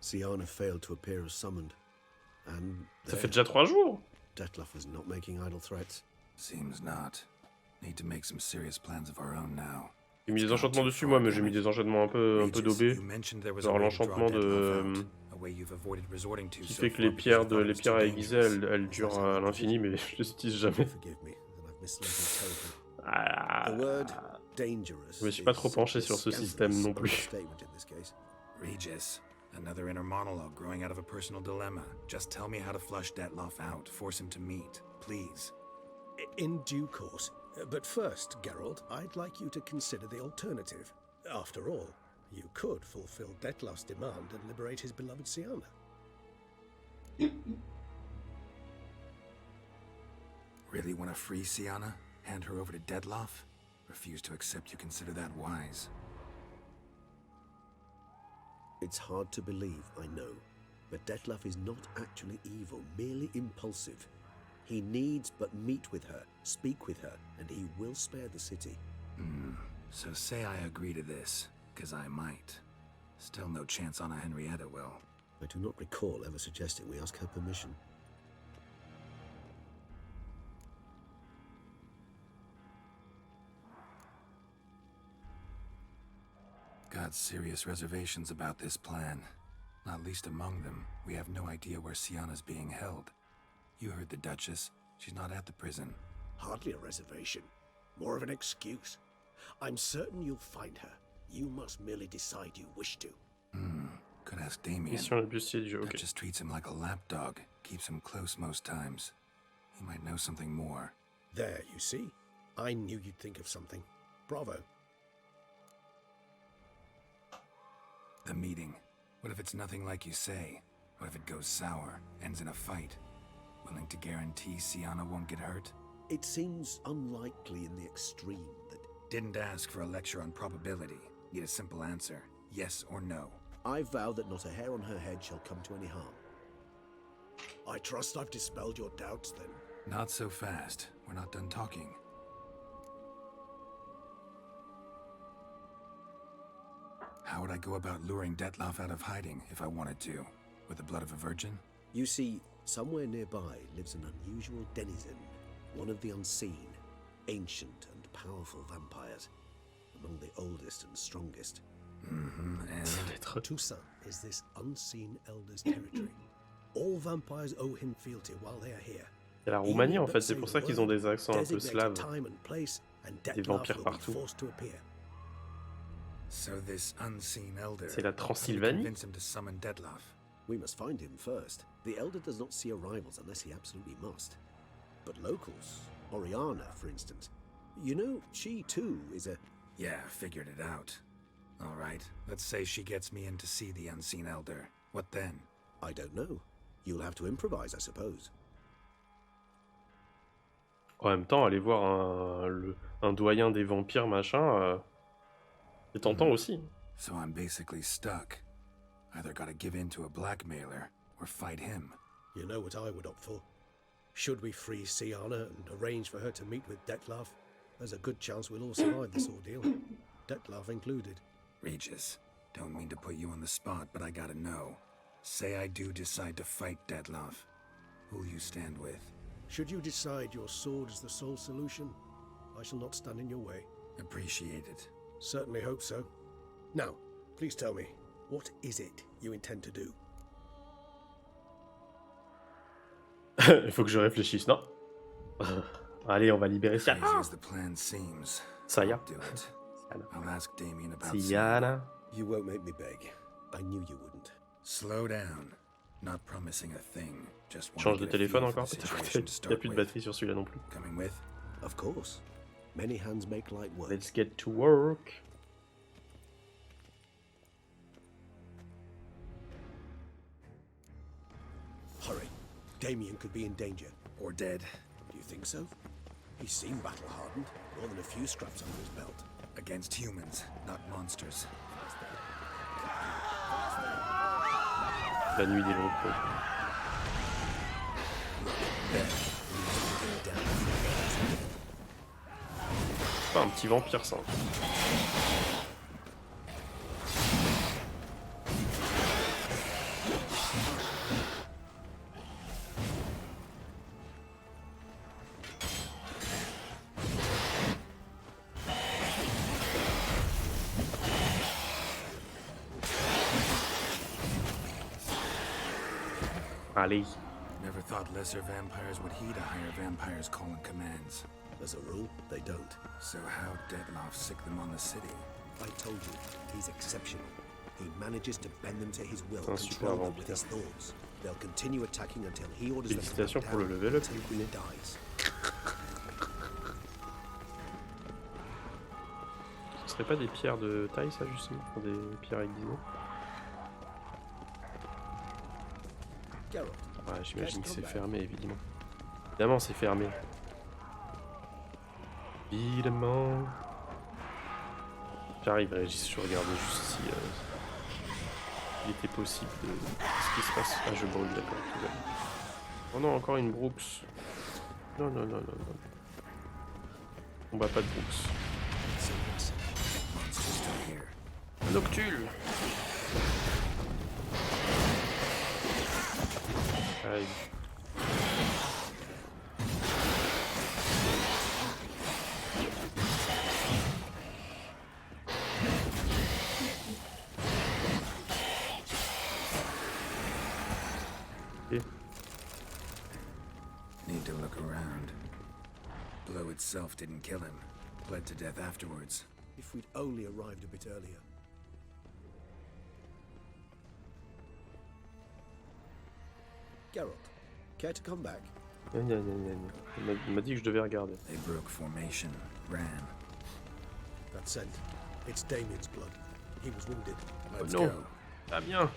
Siana failed to appear as summoned. And Ça fait déjà 3 jours. Dettlaff is not making idle threats. Seems not. Need to make some serious plans of our own now. J'ai mis des enchantements dessus moi, mais j'ai mis des enchantements un peu daubés. Genre l'enchantement de... qui fait que les pierres à aiguiser, elles durent à l'infini, mais je les utilise jamais. Ah, je me suis pas trop penché sur ce système non plus. Regis, another inner monologue growing out of a personal dilemma. Just tell me how to flush Dettlaff out, force him to meet, please. In due course. But first, Geralt, I'd like you to consider the alternative. After all, you could fulfill Dettlaff's demand and liberate his beloved Siana. Really want to free Siana? Hand her over to Dettlaff? Refuse to accept you consider that wise. It's hard to believe, I know, but Dettlaff is not actually evil, merely impulsive. He needs but meet with her, speak with her, and he will spare the city. So say I agree to this, 'cause I might. Still no chance Anna Henrietta will. I do not recall ever suggesting we ask her permission. Got serious reservations about this plan. Not least among them, we have no idea where Siana's being held. You heard the Duchess. She's not at the prison. Hardly a reservation. More of an excuse. I'm certain you'll find her. You must merely decide you wish to. Could ask Damien. Mission le bustier du jeu, ok. Duchess treats him like a lapdog. Keeps him close most times. He might know something more. There, you see? I knew you'd think of something. Bravo. The meeting. What if it's nothing like you say? What if it goes sour, ends in a fight? Willing to guarantee Siana won't get hurt? It seems unlikely in the extreme that... Didn't ask for a lecture on probability. Need a simple answer. Yes or no. I vow that not a hair on her head shall come to any harm. I trust I've dispelled your doubts, then. Not so fast. We're not done talking. How would I go about luring Dettlaff out of hiding if I wanted to? With the blood of a virgin? You see, somewhere nearby lives an unusual denizen, one of the unseen, ancient and powerful vampires, among the oldest and strongest. And Toussaint is this unseen elder's territory. All vampires owe him fealty while they are here. C'est la Roumanie en fait, c'est pour ça qu'ils ont des accents un peu slaves. Des vampires partout. so this unseen elder. C'est la Transylvanie. Convince him to summon Dettlaff. We must find him first. The elder does not see arrivals unless he absolutely must. But locals, Oriana, for instance. You know, she too is a... Yeah, figured it out. All right, let's say she gets me in to see the unseen elder. What then? I don't know. You'll have to improvise, I suppose. En même temps, aller voir un doyen des vampires, machin, c'est tentant aussi. So I'm basically stuck. Either gotta give in to a blackmailer, or fight him. You know what I would opt for. Should we free Siana and arrange for her to meet with Dettlaff, there's a good chance we'll all survive this ordeal. Dettlaff included. Regis, don't mean to put you on the spot, but I gotta know. Say I do decide to fight Dettlaff. Who'll you stand with? Should you decide your sword is the sole solution, I shall not stand in your way. Appreciate it. Certainly hope so. Now, please tell me, what is it you intend to do? Il faut que je réfléchisse, non? Allez, on va libérer Siana. Crazy as the plan seems. Saya. I'll do it. I'll ask Damien about Siana. You won't make me beg. I knew you wouldn't. Slow down. Not promising a thing. Just Change de téléphone encore. Il n'y a plus de batterie sur celui-là non plus. Coming with? Of course. Many hands make light work. Let's get to work. Hurry. Damien could be in danger. Or dead. Do you think so? He seemed battle-hardened. More than a few scraps under his belt. Against humans, not monsters. La nuit des longs cours. C'est pas un petit vampire ça. Allez. Never thought lesser vampires would heed a higher vampire's calling commands. As a rule, they don't. So how Detloff sick them on the city? I told you, he's exceptional. He manages to bend them to his will, Un super control them with vampire. his thoughts. They'll continue attacking until he orders them to Félicitations back pour le down, level up, until he dies. Ce serait pas des pierres de taille, ça, justement, pour des pierres aiguisées? Geralt, Ah, j'imagine que c'est fermé, évidemment. Évidemment, c'est fermé. Évidemment. J'arrive, Régis, je regardais juste si il était possible de... Ce qui se passe. Ah, je brûle, d'accord, tout va bien. Oh non, encore une Brooks. Non, non, non, non, non. On bat pas de Brooks. Un Noctule. Aïe. Need to look around. Blow itself didn't kill him. Bled to death afterwards. if we'd only arrived a bit earlier. Geralt, care to come back? Il m'a dit que je devais regarder. They broke formation, ran. That scent. It's Damien's blood. He was wounded. Let's non. go. Ah bien.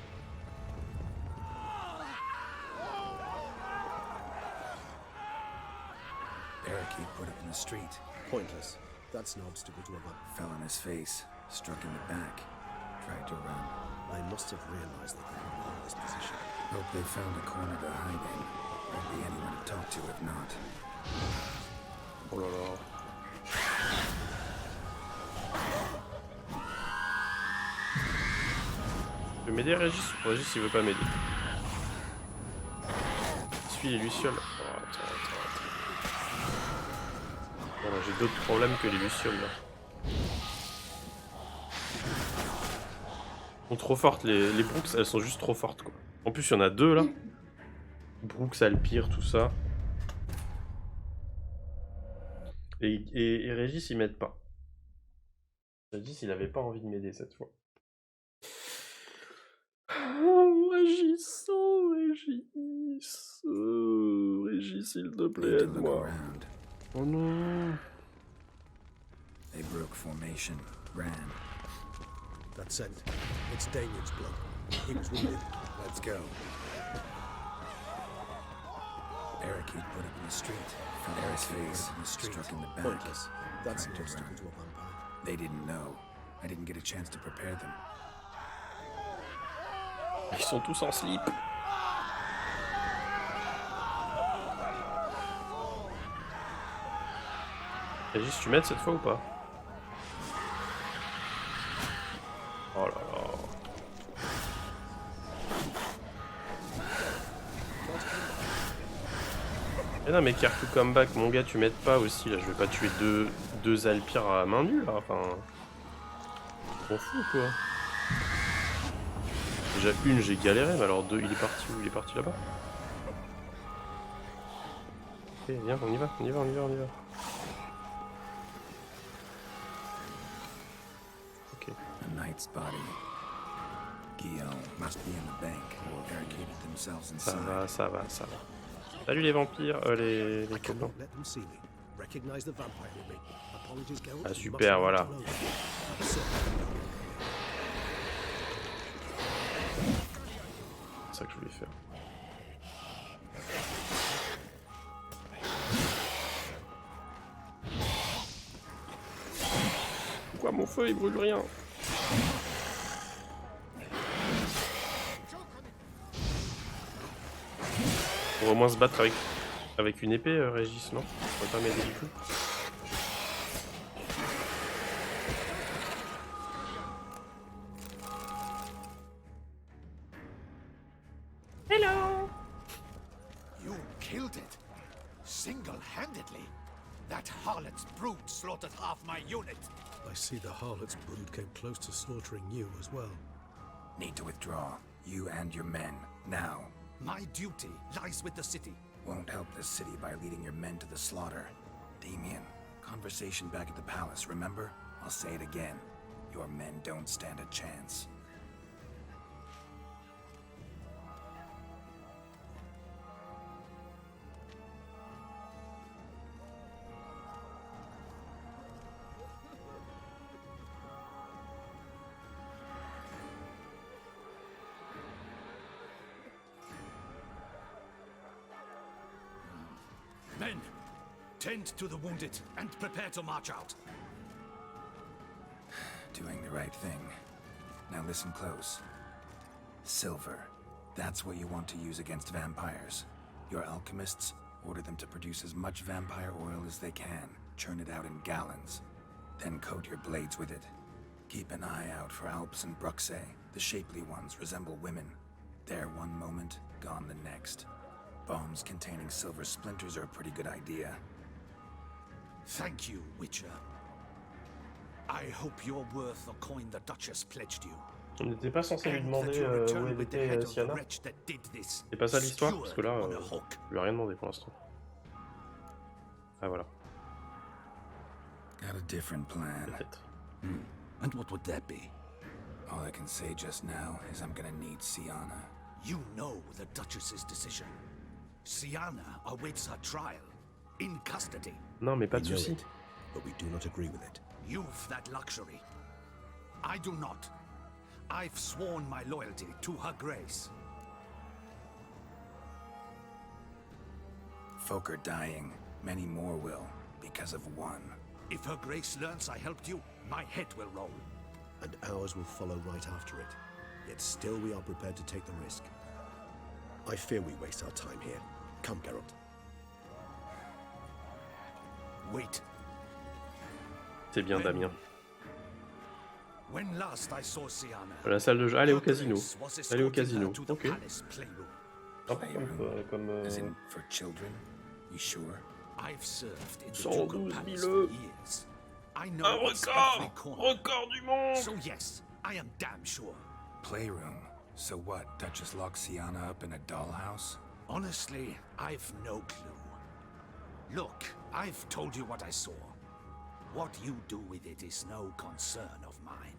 Parakeet put it in the street. Pointless. That's an obstacle to overcome. Fell on his face, struck in the back. Tried to run. They must have realized they couldn't hold this position. Hope they found a corner to hide in. Won't be anyone to talk to if not. Oh là là. Tu veux m'aider, Régis? Régis, il veut pas m'aider. Suis les lucioles. Oh, attends. Voilà, j'ai d'autres problèmes que les lucioles là. Elles sont trop fortes, les Brooks, elles sont juste trop fortes quoi. En plus, il y en a deux là. Brooks, Alpire, tout ça. Et Régis, il m'aide pas. Régis, il avait pas envie de m'aider cette fois. Oh, Régis, Régis, s'il te plaît, aide-moi. Oh non. They broke formation, ran. That scent. It's Damien's blood. He was wounded. Let's go. Parakeet put it in the street. Fell on his face, struck in the back. Pointless. That's an Tried to obstacle run. to a vampire. They didn't know. I didn't get a chance to prepare them. Ils sont tous en slip. Régis, tu m'aides cette fois ou pas? Oh là là. Mais non mais care to come back, mon gars, tu m'aides pas aussi là, je vais pas tuer deux Alpires à main nue là, enfin... Je m'en fous quoi. Déjà une j'ai galéré, mais alors deux, il est parti où? Il est parti là-bas. Ok, viens, on y va. Ok. A knight's body. Guillaume must be in the bank or barricaded themselves inside. Ça va. Salut les vampires, les copains. Cannot let them see me. Recognize the vampire in me. Apologies, Geralt. Ah You super, must voilà. not alone. So, C'est ça que je voulais faire. Pourquoi mon feu il brûle rien? On va au moins se battre avec une épée, Régis, non? On va pas m'aider du tout. Hello! You killed it, single-handedly. That harlot's brood slaughtered half my unit. I see the harlot's brood came close to slaughtering you as well. Need to withdraw. You and your men. Now. My duty lies with the city. Won't help the city by leading your men to the slaughter. Damien, conversation back at the palace, remember? I'll say it again. Your men don't stand a chance. Men, tend to the wounded and prepare to march out. Doing the right thing. Now listen close. Silver. That's what you want to use against vampires. Your alchemists, order them to produce as much vampire oil as they can. Churn it out in gallons. Then coat your blades with it. Keep an eye out for Alps and Bruxae. The shapely ones resemble women. There one moment, gone the next. Bombs containing silver splinters are a pretty good idea. Thank you, Witcher. I hope you're worth the coin the Duchess pledged you. On n'était pas censé lui demander où elle était Siana. C'est pas ça l'histoire, parce que là, je lui ai rien demandé pour l'instant. Ah voilà. Got a different plan. Peut-être. And what would that be? All I can say just now is I'm gonna need Siana. You know the Duchess's decision. Siana awaits her trial, in custody. Non, mais pas de We know soucis. it, but we do not agree with it. You've that luxury. I do not. I've sworn my loyalty to her grace. Folk are dying. Many more will, because of one. If her grace learns I helped you, my head will roll. And ours will follow right after it. Yet still we are prepared to take the risk. I fear we waste our time here. Come, Geralt. Wait. C'est bien, Damien. When last I saw Siana, La salle de jeu. Allez au her casino. grace was Allez au escorting her casino. to the Ok. palace playroom. As in, for children? You sure? I've served in the 112 ducal palace 000. for years. I know Un its every record! corner. Record du monde! So yes, I am damn sure. Playroom? So what, Duchess locked Siana up in a dollhouse? Honestly, I've no clue. Look, I've told you what I saw. What you do with it is no concern of mine.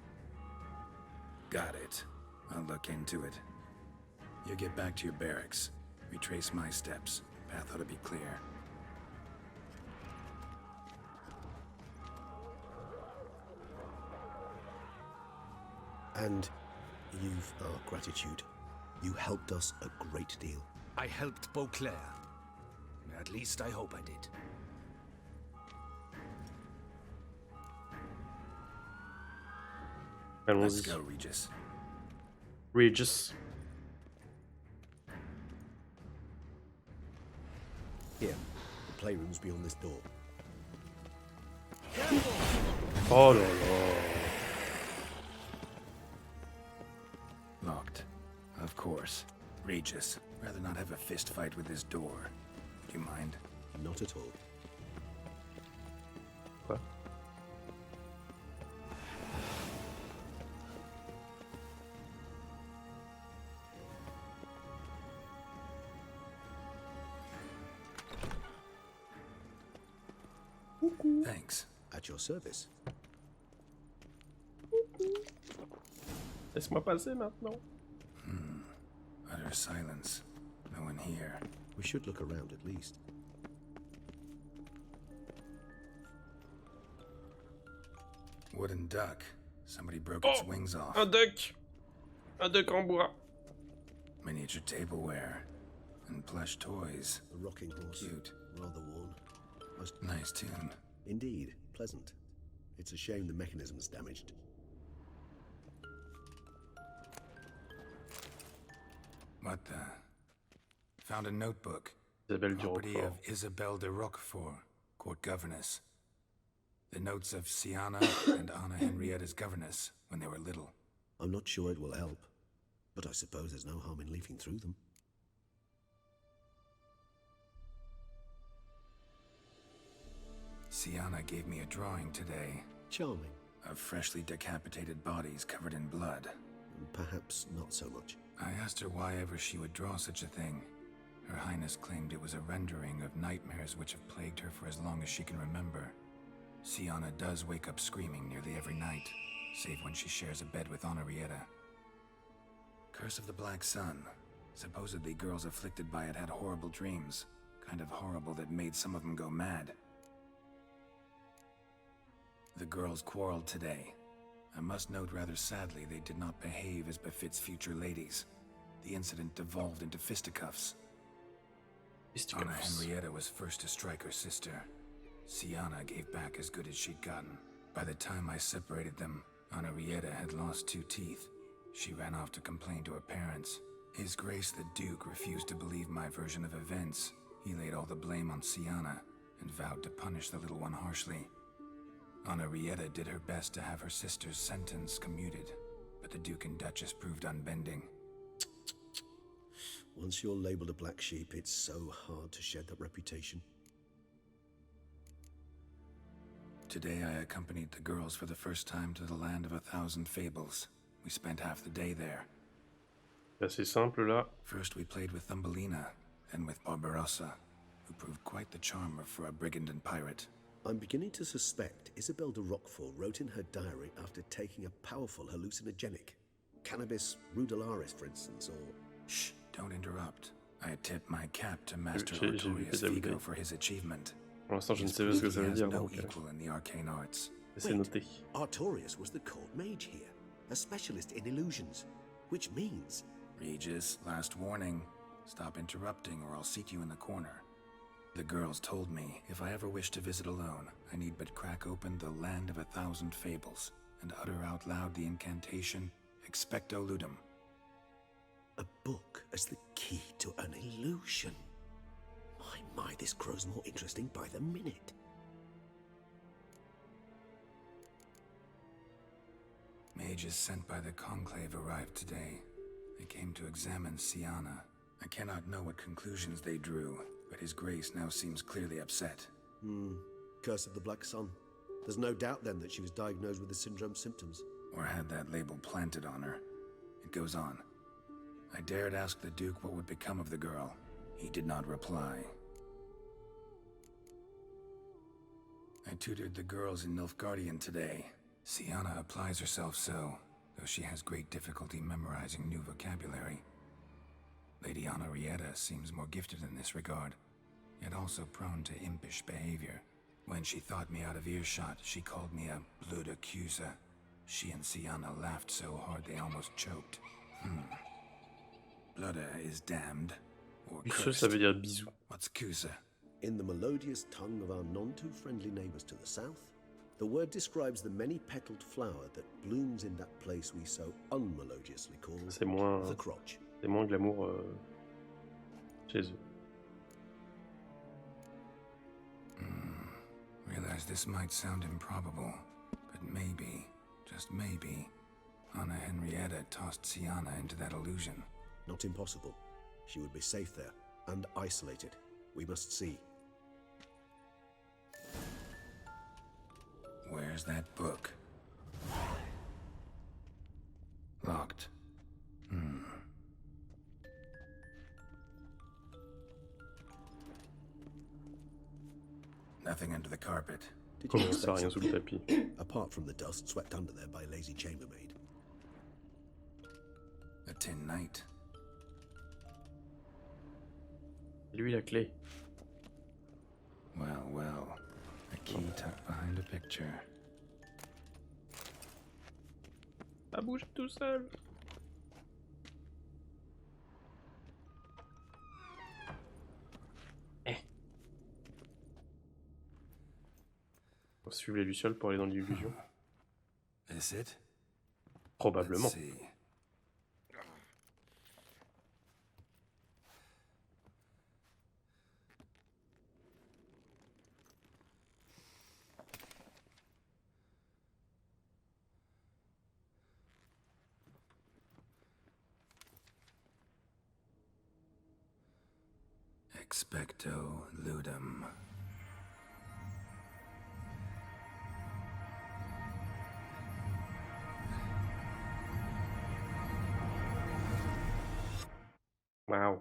Got it. I'll look into it. You get back to your barracks. Retrace my steps. Path ought to be clear. And you've our gratitude. You helped us a great deal. I helped Beauclair. At least I hope I did. Let's Allons-y. go, Regis. Regis. Here, the playroom's beyond this door. Oh là là. Locked. Of course. Regis, rather not have a fist fight with this door. Do you mind? Not at all. Quoi? Thanks. At your service. Laisse-moi passer maintenant. Utter silence. No one here. We should look around at least. Wooden duck. Somebody broke its wings off. Un duck. Un duck en bois. Miniature tableware. And plush toys. A rocking horse. Cute. Rather worn. Most Nice tune. indeed pleasant. It's a shame the mechanism's damaged. What the? Found a notebook. Isabelle du Property Roquefort. of Isabelle de Roquefort, court governess. The notes of Siana and Anna Henrietta's governess when they were little. I'm not sure it will help, but I suppose there's no harm in leafing through them. Siana gave me a drawing today Charming. of freshly decapitated bodies covered in blood. and perhaps not so much. I asked her why ever she would draw such a thing. Her Highness claimed it was a rendering of nightmares which have plagued her for as long as she can remember. Siana does wake up screaming nearly every night, save when she shares a bed with Henrietta. Curse of the Black Sun. Supposedly girls afflicted by it had horrible dreams, kind of horrible that made some of them go mad. The girls quarreled today. I must note rather sadly they did not behave as befits future ladies. The incident devolved into fisticuffs. Anna Henrietta was first to strike her sister. Siana gave back as good as she'd gotten. By the time I separated them, Henrietta had lost 2 teeth. She ran off to complain to her parents. His Grace the Duke refused to believe my version of events. He laid all the blame on Siana and vowed to punish the little one harshly. Henrietta did her best to have her sister's sentence commuted, but the Duke and Duchess proved unbending. Once you're labeled a black sheep, it's so hard to shed that reputation. Today I accompanied the girls for the first time to the land of 1,000 fables. We spent half the day there. C'est simple là. First we played with Thumbelina, then with Barbarossa, who proved quite the charmer for a brigand and pirate. I'm beginning to suspect Isabel de Roquefort wrote in her diary after taking a powerful hallucinogenic. Cannabis rudelaris, for instance, or... Shh, don't interrupt. I tip my cap to Master Artorius Vigo for his achievement. Pour l'instant, je ne sais pas ce que ça veut dire, no donc... equal in the arcane arts. C'est noté. Artorius was the court mage here, a specialist in illusions, which means... Regis, last warning. Stop interrupting or I'll seat you in the corner. The girls told me if I ever wish to visit alone, I need but crack open the land of 1,000 fables and utter out loud the incantation, Expecto Ludum. A book as the key to an illusion. My, this grows more interesting by the minute. Mages sent by the Conclave arrived today. They came to examine Siana. I cannot know what conclusions they drew, but His Grace now seems clearly upset. Curse of the Black Sun. There's no doubt then that she was diagnosed with the syndrome symptoms. Or had that label planted on her. It goes on. I dared ask the Duke what would become of the girl. He did not reply. I tutored the girls in Nilfgaardian today. Siana applies herself so, though she has great difficulty memorizing new vocabulary. Lady Henrietta seems more gifted in this regard, yet also prone to impish behavior. When she thought me out of earshot, she called me a blood accuser. She and Siana laughed so hard they almost choked. Blooda is damned, or cursed. Ça veut dire bisous. What's Cusa? In the melodious tongue of our none-too-friendly neighbors to the south, the word describes the many-petaled flower that blooms in that place we so unmelodiously call the crotch. C'est moins glamour chez eux. Realize this might sound improbable, but maybe, just maybe, Anna Henrietta tossed Siana into that illusion. Not impossible. She would be safe there, and isolated. We must see. Where's that book? Locked. Nothing under the carpet. Did you Ça, expect rien sous le tapis. apart from the dust swept under there by a lazy chambermaid? A tin knight. Lui la clé. Well, well. A key tucked behind a picture. Ça bouge tout seul. On va suivre les lucioles pour aller dans l'illusion. Is it? Probablement. Let's see. Expecto Ludum. Waouh.